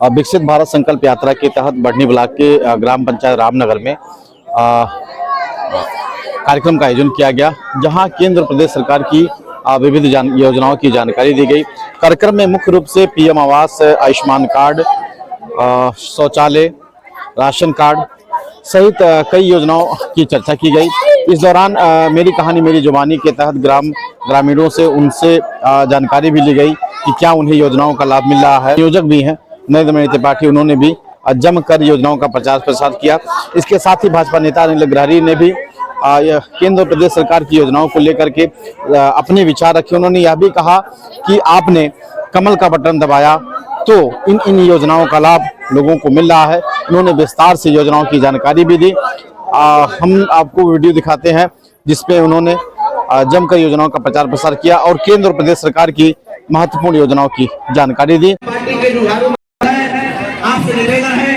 विकसित भारत संकल्प यात्रा के तहत बढ़नी ब्लॉक के ग्राम पंचायत रामनगर में कार्यक्रम का आयोजन किया गया, जहां केंद्र प्रदेश सरकार की विविध योजनाओं की जानकारी दी गई। कार्यक्रम में मुख्य रूप से पीएम आवास, आयुष्मान कार्ड, शौचालय, राशन कार्ड सहित कई योजनाओं की चर्चा की गई। इस दौरान मेरी कहानी मेरी जुबानी के तहत ग्रामीणों से उनसे जानकारी भी ली गई कि क्या उन्हें योजनाओं का लाभ मिल रहा है। नियोजक भी हैं नरेंद्र मोदी पार्टी, उन्होंने भी जमकर योजनाओं का प्रचार प्रसार किया। इसके साथ ही भाजपा नेता अनिल अग्रहरि ने भी केंद्र प्रदेश सरकार की योजनाओं को लेकर के अपने विचार रखे। उन्होंने यह भी कहा कि आपने कमल का बटन दबाया तो इन योजनाओं का लाभ लोगों को मिल रहा है। उन्होंने विस्तार से योजनाओं की जानकारी भी दी। हम आपको वीडियो दिखाते हैं जिसपे उन्होंने जमकर योजनाओं का प्रचार प्रसार किया और केंद्र और प्रदेश सरकार की महत्वपूर्ण योजनाओं की जानकारी दी। आपसे निवेदन है,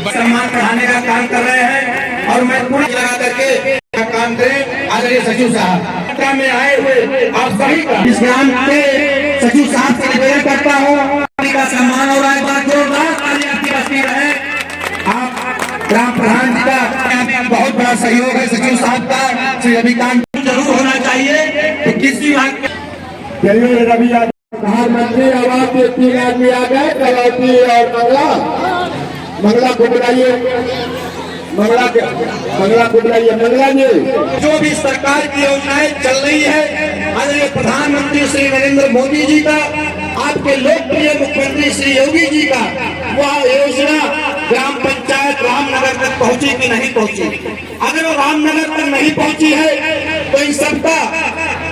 सम्मान बढ़ाने का काम कर रहे हैं और मैं पूरा लगा करके काम करें। आदरणीय सचिव साहब में आए हुए आप सभी का इस ग्राम के सचिव साहब से निवेदन करता हूँ का सम्मान और एक बार जोरदार ताली आपकी बस्ती रहे। आप ग्राम प्रधान जी का बहुत बड़ा सहयोग है, सचिव साहब का श्री अभिकांत जरूर होना चाहिए। तो किस विभाग रवि यादव प्रधानमंत्री आवास के 3 आदमी आ गए, कलौती और मंगला कुबराइए, मंगला जी। जो भी सरकार की योजनाएं चल रही है, आदरणीय प्रधानमंत्री श्री नरेंद्र मोदी जी का, आपके लोकप्रिय मुख्यमंत्री श्री योगी जी का, वह योजना ग्राम पंचायत रामनगर तक पहुंची कि नहीं पहुंची? अगर वो रामनगर तक नहीं पहुंची है तो इन सबका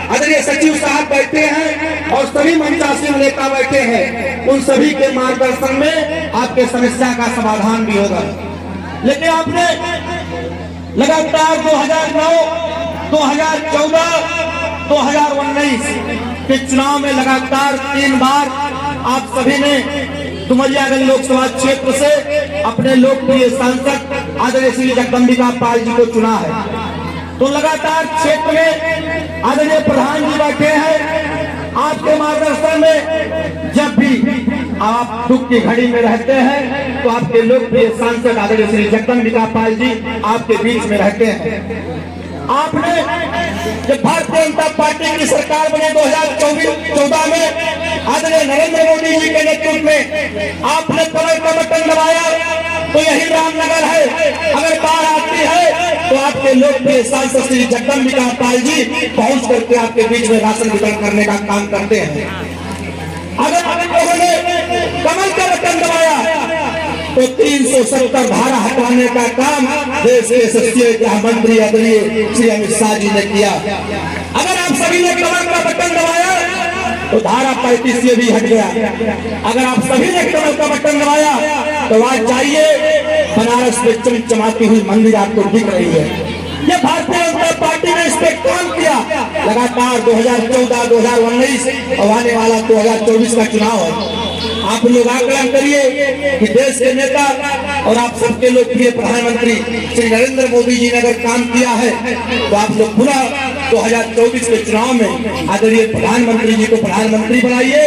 आदरणीय सचिव साहब बैठे हैं और सभी मंचासीन नेता बैठे हैं, उन सभी के मार्गदर्शन में आपके समस्या का समाधान भी होगा। लेकिन आपने लगातार 2009, 2014, 2019 के चुनाव में लगातार 3 बार आप सभी ने डुमरियागंज लोकसभा क्षेत्र से अपने लोकप्रिय सांसद आदरणीय श्री जगदम्बिका पाल जी को चुना है। तो लगातार क्षेत्र में आदरणीय प्रधान जी बैठे हैं, आपके मार्गदर्शन में जब भी आप दुख की घड़ी में रहते हैं तो आपके लोकप्रिय सांसद आदरणीय श्री जगदम्बिका पाल जी आपके बीच में रहते हैं। आपने जब भारतीय जनता पार्टी की सरकार बने 2014 में आदरणीय नरेंद्र मोदी जी के नेतृत्व में आपने कमल का बटन दबाया तो यही रामनगर है। अगर बाढ़ आती है तो आपके लोकप्रिय सांसद श्री जगदम्बिका पाल जी पहुंच करके आपके बीच में राशन वितरण करने का काम करते हैं। अगर आप लोगों ने कमल का बटन दबाया तो 370 धारा हटाने का काम देश के यशस्वी गृह मंत्री आदरणीय श्री अमित शाह जी ने किया। अगर आप सभी ने कमल का बटन दबाया तो धारा 35 से भी हट गया। अगर आप सभी ने कमल का बटन दबाया तो आज चाहिए बनारस में चमचमाती हुई मंदिर आपको दिख रही है। ये भारतीय जनता पार्टी ने इस पे काम किया लगातार 2014, 2019 और आने वाला 2024 का चुनाव है। आप लोग आकलन करिए कि देश के नेता और आप सबके लोकप्रिय प्रधानमंत्री श्री नरेंद्र मोदी जी ने अगर काम किया है तो आप लोग पूरा 2024 के चुनाव में आदरणीय प्रधानमंत्री जी को प्रधानमंत्री बनाइए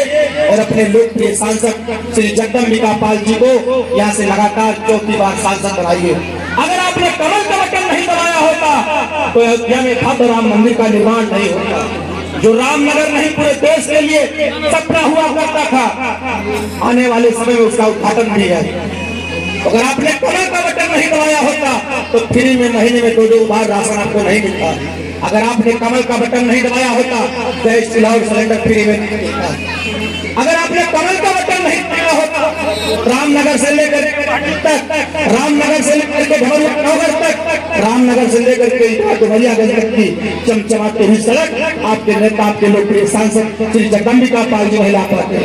और अपने लोकप्रिय सांसद श्री जगदम्बिका पाल जी को यहाँ से लगातार 4थी बार सांसद बनाइए। अगर आपने कमल का बटन नहीं दबाया होता तो अयोध्या में भव्य राम मंदिर का निर्माण नहीं होता। जो रामनगर नहीं पूरे देश के लिए सपना हुआ करता था, आने वाले समय में उसका उद्घाटन भी है। अगर आपने कमल का बटन नहीं दबाया होता तो फ्री में महीने में 2-2 बार राशन आपको नहीं मिलता। अगर आपने कमल का बटन नहीं दबाया होता गैस चूल्हा और सिलेंडर फ्री में नहीं मिलता। अगर आपने कमल का बटन नहीं दबाया होता रामनगर से लेकर तक, रामनगर से लेकर के ढमरियागंज तक, रामनगर से लेकर के डुमरियागंज तक की चमचमाती हुई सड़क आपके नेता आपके लोकप्रिय सांसद श्री जगदम्बिका पाल जी महिला पाते।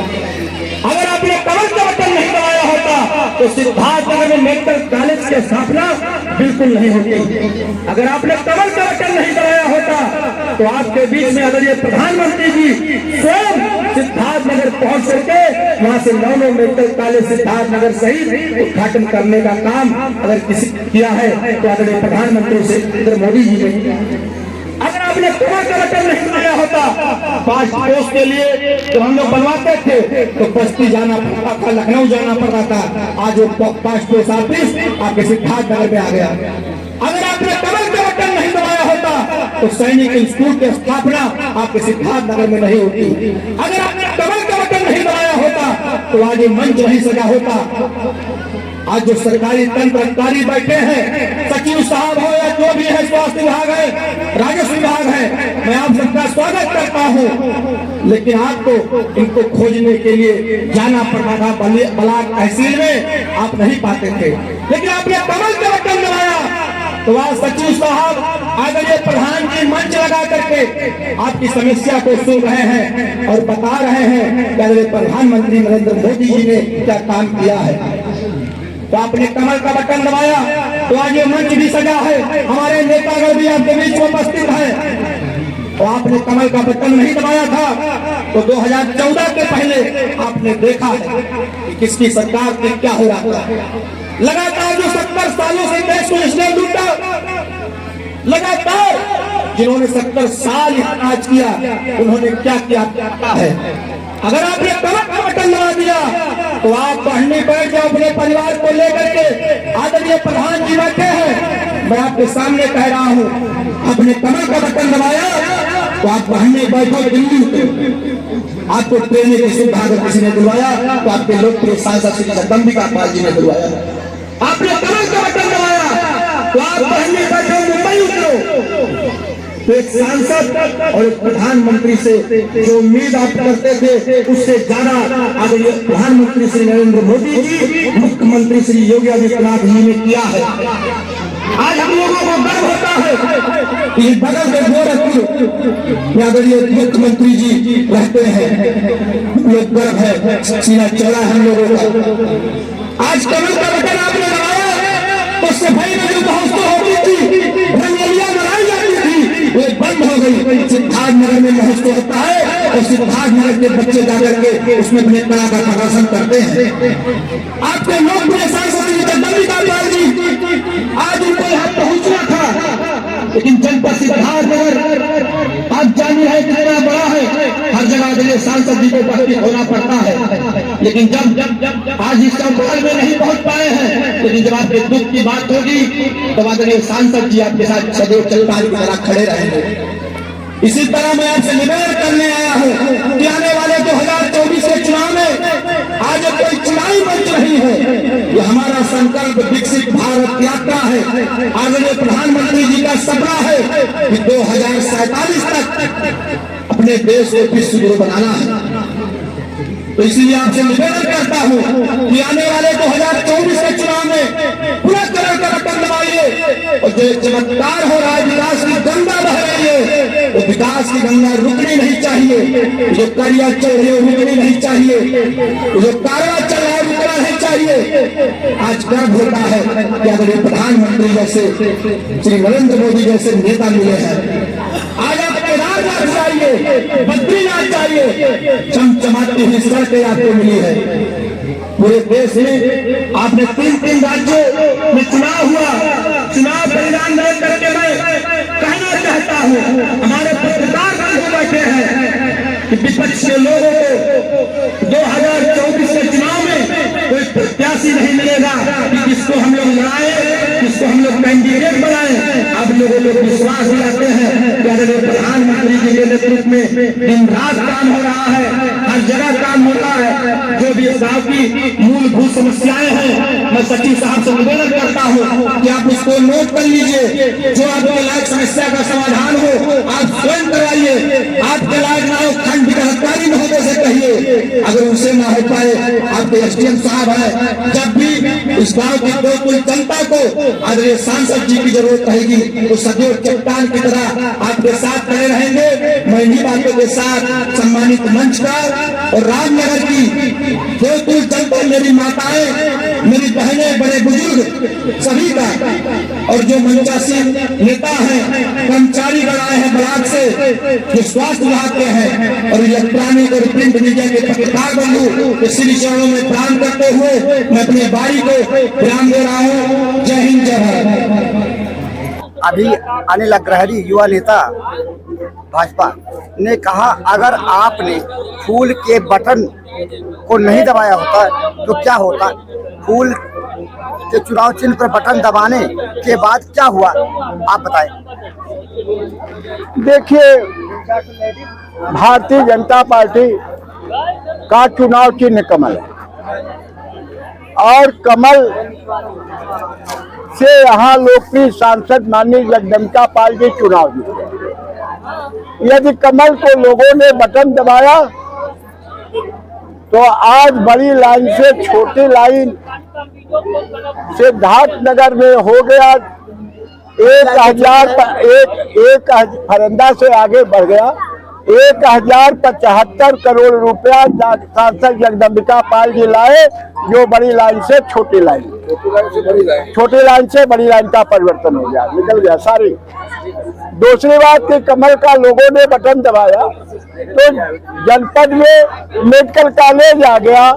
अगर आपने कमल का बटन नहीं दबाया होता तो सिद्धार्थनगर में मेडिकल कॉलेज की स्थापना बिल्कुल नहीं होती। अगर आपने कमल का बटन नहीं दबाया होता तो आपके बीच में आदरणीय प्रधानमंत्री जी स्वयं सिद्धार्थनगर पहुंच करके वहां से 9 मेडिकल कॉलेज सिद्धार्थनगर सहित उद्घाटन करने का काम अगर किसी किया है तो आदरणीय प्रधानमंत्री श्री नरेंद्र मोदी जी ने। अगर आपने कमर का बटन नहीं दबाया होता, पासपोर्ट के लिए तो हम लोग बनवाते थे तो बस्ती जाना पड़ता था, लखनऊ जाना पड़ता था। आज वो पासपोर्ट ऑफिस आपके सिद्धार्थ नगर में आ गया। अगर आपने कमर का बटन नहीं दबाया होता तो सैनिक इंस्टीट्यूट की स्थापना आपके सिद्धार्थ नगर में नहीं होती। अगर आपने कमर का बटन नहीं दबाया होता तो आज ये मंच नहीं सजा होता। आज जो सरकारी तंत्र अधिकारी बैठे हैं, सचिव साहब हो या जो भी है, स्वास्थ्य विभाग है, राजस्व विभाग है, मैं आप सबका स्वागत करता हूं। लेकिन आपको इनको खोजने के लिए जाना पड़ता था ब्लॉक तहसील में, आप नहीं पाते थे। लेकिन आपने कमल का बटन दबाया तो आज सचिव साहब आदरणीय प्रधान जी मंच लगा करके आपकी समस्या को सुन रहे हैं और बता रहे हैं कि आदरणीय प्रधानमंत्री नरेंद्र मोदी जी ने क्या काम किया है। तो आपने कमल का बटन दबाया तो आज ये मंच भी सजा है, हमारे नेतागण भी आपके बीच में उपस्थित है। तो आपने कमल का बटन नहीं दबाया था तो 2014 के पहले आपने देखा है कि किसकी सरकार में क्या हो रहा था। लगातार जो 70 सालों से देश को इसने लूटा, लगातार जिन्होंने 70 साल राज किया, उन्होंने क्या किया है। अगर आपने कमर का बटन दबा दिया तो आप पढ़ने बैठ जाओ अपने परिवार को लेकर के। आदरणीय प्रधान जी बैठे हैं, मैं आपके सामने कह रहा हूँ, आपने कमर का बटन दबाया तो आप पढ़ने बैठो दिल्ली। आपको ट्रेन की सुविधा अगर किसी ने दिलवाया तो आपके लोकप्रिय सांसद श्री जगदम्बिका पाल जी ने दिलवाया। आपने कमर का बटन दबाया तो आप पढ़ने बैठो मुंबई उतरो। तो एक सांसद और एक प्रधानमंत्री से जो उम्मीद आप करते थे उससे ज्यादा आदरणीय प्रधानमंत्री श्री नरेंद्र मोदी जी, मुख्यमंत्री श्री योगी आदित्यनाथ जी ने किया है। आज हम लोगों को गर्व होता है कि बगल में गोरखपुर में आदरणीय मुख्यमंत्री जी रहते हैं, लोग गर्व है, सीना चौड़ा है हम लोगों का। आज कमल का बटन आपने दबाया तो सफाई में जो महोत्सव होती थी, रंगोलियां बनाई जाती थी, वो बंद हो गई। सिद्धार्थ नगर में महोत्सव होता है और सिद्धार्थ नगर के बच्चे जाकर के उसमें अपने कला का प्रदर्शन करते हैं। आपके लोग मेरे सांसद जगदम्बिका पाल जी, आज उनको यहाँ पहुंचना था, लेकिन जनपद सिद्धार्थ नगर आप जानिए है कितना बड़ा है, हर जगह के लिए सांसद जी को उपस्थित होना पड़ता है। लेकिन जब आज इस संभाल में नहीं पहुंच पाए हैं, लेकिन जब आपके दुख की बात होगी तो आदरणीय सांसद जी आपके साथ सदैव चलताल की तरह खड़े रहेंगे। इसी तरह मैं आपसे निवेदन करने आया हूँ कि आने वाले 2024 के चुनाव में आज कोई चुनावी मंच नहीं है, ये हमारा संकल्प विकसित भारत यात्रा है। आदरणीय प्रधानमंत्री जी का सपना है कि 2047 तक अपने देश को विश्व गुरु बनाना है। तो इसलिए आपसे निवेदन करता हूँ कि आने वाले 2024 के चुनाव में पूरा तरह का बटन दबाइए और जो चमत्कार हो रहा है, विकास की गंगा बह रही है, वो विकास की गंगा रुकनी नहीं चाहिए। जो कार्य चल रही है वो रुकनी नहीं चाहिए, जो कार्य चल रहा है रुकना नहीं चाहिए। आज गर्व होता है कि आदरणीय प्रधानमंत्री जैसे श्री नरेंद्र मोदी जैसे नेता मिले हैं। आज आप केदारनाथ चाहिए, बद्रीनाथ चाहिए, चमचमाती हुई सड़कें आपको मिली है। पूरे देश में आपने 3 राज्यों में चुनाव हुआ, चुनाव परिणाम देख करके मैं कहना चाहता हूँ, हमारे पत्रकार बंधु बैठे हैं कि विपक्ष के लोगों को 2024 के चुनाव में कोई प्रत्याशी नहीं मिलेगा कि जिसको हम लोग लड़ाए, जिसको हम लोग कैंडिडेट बनाए। आप लोगों को विश्वास दिलाते हैं कि आदरणीय प्रधानमंत्री जी के नेतृत्व में दिन रात काम हो रहा है, हर जगह काम होता है। जो भी गांव की मूलभूत समस्याएं हैं, मैं सचिव साहब से निवेदन करता हूं कि आप उसको नोट कर लीजिए। जो आपके लायक समस्या का समाधान हो आप स्वयं करवाइए। आपके लायक ना हो खंड विकासकारी महोदय से कहिए, अगर उनसे ना हो पाए आपके एसडीएम साहब है। जब भी इस गाँव की कोई जनता को आदरणीय सांसद जी की जरूरत रहेगी तो सदैव चट्टान की तरह आपके साथ खड़े रहेंगे। मैं इन्हीं बातों के साथ सम्मानित मंच का और रामनगर की जो जनता, मेरी माताएं, मेरी बहनें, बड़े बुजुर्ग सभी का, और जो मंचासीन नेता हैं, कर्मचारी बनाए हैं ब्लॉक से, जो स्वास्थ्य विभाग के हैं और इलेक्ट्रॉनिक और प्रिंट मीडिया के पत्रकार बंधु, श्री चरणों में प्रणाम करते हुए मैं अपनी बारी को विराम दे रहा हूँ। जय हिंद, जय भारत। अभी अनिल अग्रहरी युवा नेता भाजपा ने कहा, अगर आपने फूल के बटन को नहीं दबाया होता तो क्या होता। फूल के चुनाव चिन्ह पर बटन दबाने के बाद क्या हुआ, आप बताएं। देखिए, भारतीय जनता पार्टी का चुनाव चिन्ह कमल है और कमल से यहाँ लोकप्रिय सांसद माननीय जगदम्बिका पाल जी चुनाव जीते। यदि कमल को लोगों ने बटन दबाया तो आज बड़ी लाइन से छोटी लाइन सिद्धार्थनगर में हो गया 1000 फरंदा से आगे बढ़ गया 1075 करोड़ रुपया सांसद जगदम्बिका पाल जी लाए, जो बड़ी लाइन से छोटी लाइन, छोटी लाइन से बड़ी लाइन का परिवर्तन हो गया, निकल गया सारी। दूसरी बात कि कमल का लोगों ने बटन दबाया तो जनपद में मेडिकल कॉलेज आ गया।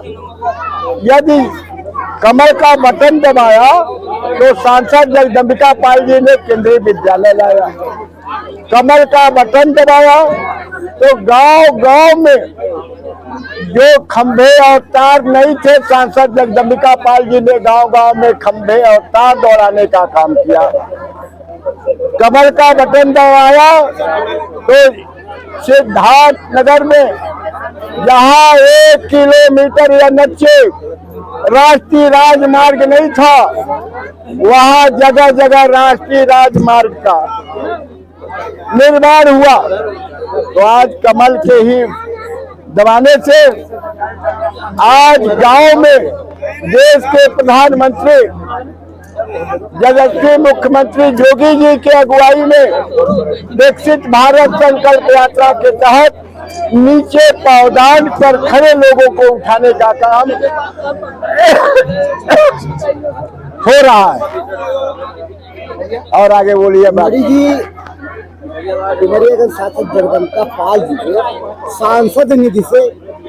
यदि कमल का बटन दबाया तो सांसद जगदम्बिका पाल जी ने केंद्रीय विद्यालय लाया। कमल का बटन दबाया तो गांव-गांव में जो खंभे और तार नहीं थे, सांसद जगदम्बिका पाल जी ने गांव-गांव में खंभे और तार दौड़ाने का काम किया। कमल का बटन दबाया तो सिद्धार्थनगर में जहां 1 किलोमीटर या नीचे राष्ट्रीय राजमार्ग नहीं था, वहां जगह जगह राष्ट्रीय राजमार्ग का निर्माण हुआ। तो आज कमल के ही दबाने से आज गांव में देश के प्रधानमंत्री जगत मुख्यमंत्री योगी जी के अगुवाई में विकसित भारत संकल्प यात्रा के तहत नीचे पावदान पर खड़े लोगों को उठाने का काम हो रहा है। और आगे बोलिए। मोदी जी सांसद जगदम्बिका पाल जी के सांसद निधि से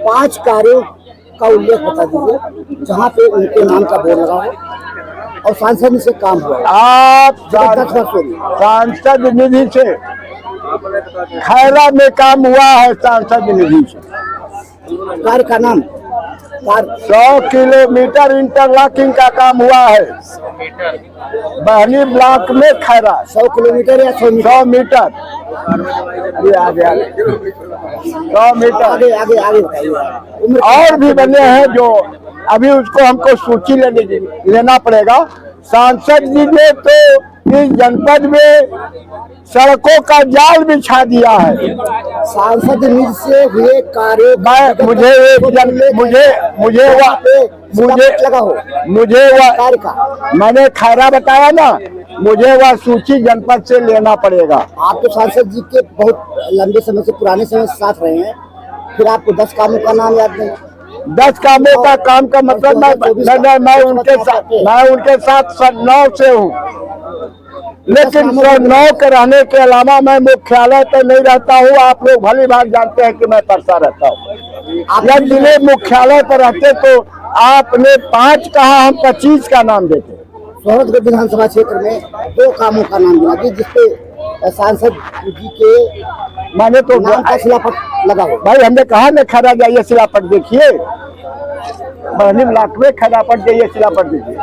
5 कार्यों का उल्लेख बता दीजिए जहाँ पे उनके नाम का बोर्ड लगा है और सांसद निधि से काम हुआ। आप सांसद निधि से खैरा में काम हुआ है, सांसद निधि से कार्य का नाम 100 किलोमीटर इंटरलॉकिंग का काम हुआ है बहनी ब्लॉक में खैरा। 100 किलोमीटर या 100 मीटर ये आगे 100 मीटर आगे और भी बने हैं जो अभी उसको हमको सूची लेना पड़ेगा। सांसद जी ने तो इस जनपद में सड़कों का जाल बिछा दिया है। सांसद निधि से हुए कार्य मुझे कार्य का मैंने खैरा बताया ना, मुझे वह सूची जनपद से लेना पड़ेगा। आप तो सांसद जी के बहुत लंबे समय से पुराने समय से साथ रहे हैं, फिर आपको 10 कामों का नाम याद नहीं। 10 कामों का काम का मतलब मैं उनके साथ 9 से हूँ, लेकिन 9 के रहने के अलावा मैं मुख्यालय पर नहीं रहता हूँ। आप लोग भली भाग जानते हैं कि मैं परसा रहता हूँ। जब जिले मुख्यालय पर रहते तो आपने 5 कहा, हम 25 का नाम देते। सोहरतगढ़ विधानसभा क्षेत्र में 2 कामों का नाम दिया जिसपे सांसद जी के मैंने तो नाम का शिलापट लगा हो। भाई हमने कहा न खैरा जाइए शिलापट देखिए, बहनी ब्लॉक में खैरापट जाइए शिलापट देखिए।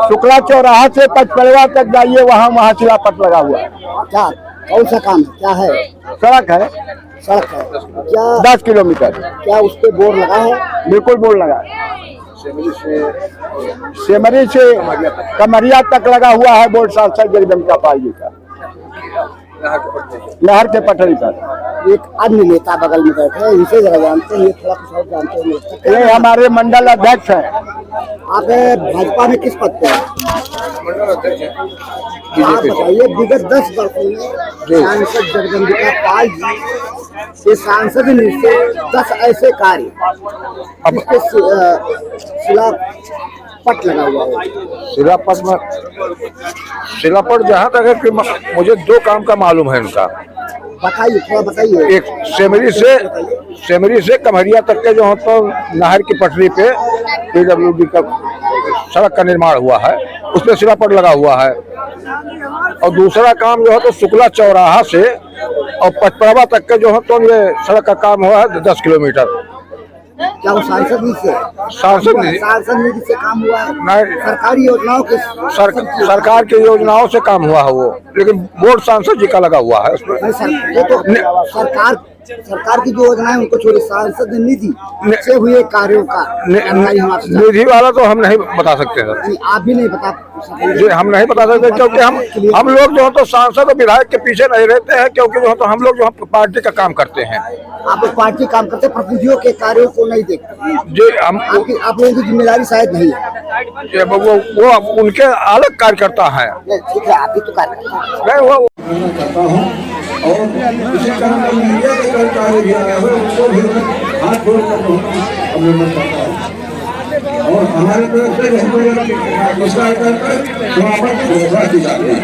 शुक्ला चौराहा से पचपड़वा तक जाइए, वहाँ शिलापट लगा हुआ है। क्या कौन सा काम है, क्या है? सड़क है क्या 10 किलोमीटर। क्या उस पे बोर्ड लगा है? बिल्कुल बोर्ड लगा है। सेमरी से कमरिया तक लगा हुआ है बोर्ड सांसद जगदम्बिका पाल जी का, नहर के पटरी पर। एक अन्य नेता बगल में बैठे हैं, इनसे जरा जानते हैं, ये थोड़ा कुछ और जानते हैं। ये हमारे मंडल अध्यक्ष हैं। आप भाजपा में किस पद पे हैं? आप बताइए, विगत 10 वर्षों में सांसद जगदम्बिका पाल जी के सांसद निधि से 10 ऐसे कार्य जिसके शिलापट लगा हुआ है। शिलापट जहाँ तक है कि मुझे 2 काम का मालूम है उनका। बताइए, थोड़ा बताइए। एक सेमरी से कमरिया तक के जो तो नहर की पटरी पे PWD का सड़क का निर्माण हुआ है, उस पर शिलापट लगा हुआ है। और दूसरा काम जो है तो शुक्ला चौराहा से और पचपरावा तक के जो है तो ये सड़क का काम हुआ है 10 किलोमीटर। क्या वो सांसद निधि से सांसद निधि से काम हुआ है? नहीं, सरकारी योजनाओं के सरकार की योजनाओं से काम हुआ है वो, लेकिन बोर्ड सांसद जी का लगा हुआ है उसमें। नहीं सर, ये तो सरकार की जो योजना है उनको छोड़िए, सांसद निधि से हुए कार्यों का जानकारी हम आपसे निधि वाला तो हम नहीं बता सकते सर नहीं, आप भी नहीं बता जी, हम नहीं बता सकते क्योंकि हम लोग जो है तो सांसद और विधायक के पीछे नहीं रहते हैं, क्योंकि जो है तो हम लोग जो है पार्टी का काम करते हैं। आप लोग पार्टी काम करते, प्रतिनिधियों के कार्यों को नहीं देखते जी। हम आप लोगों की जिम्मेदारी शायद नहीं है। वो उनके अलग कार्यकर्ता है। ठीक है, आप भी तो कार्यकर्ता नहीं वो करता हूँ और इसी तरह मैं मीडिया के कर्मचारी भी आया हुए उसको भी हाथ जोड़कर अभिनंदन करता हूँ और हमारे तरफ से जो आपस की घोषणा की जाती है।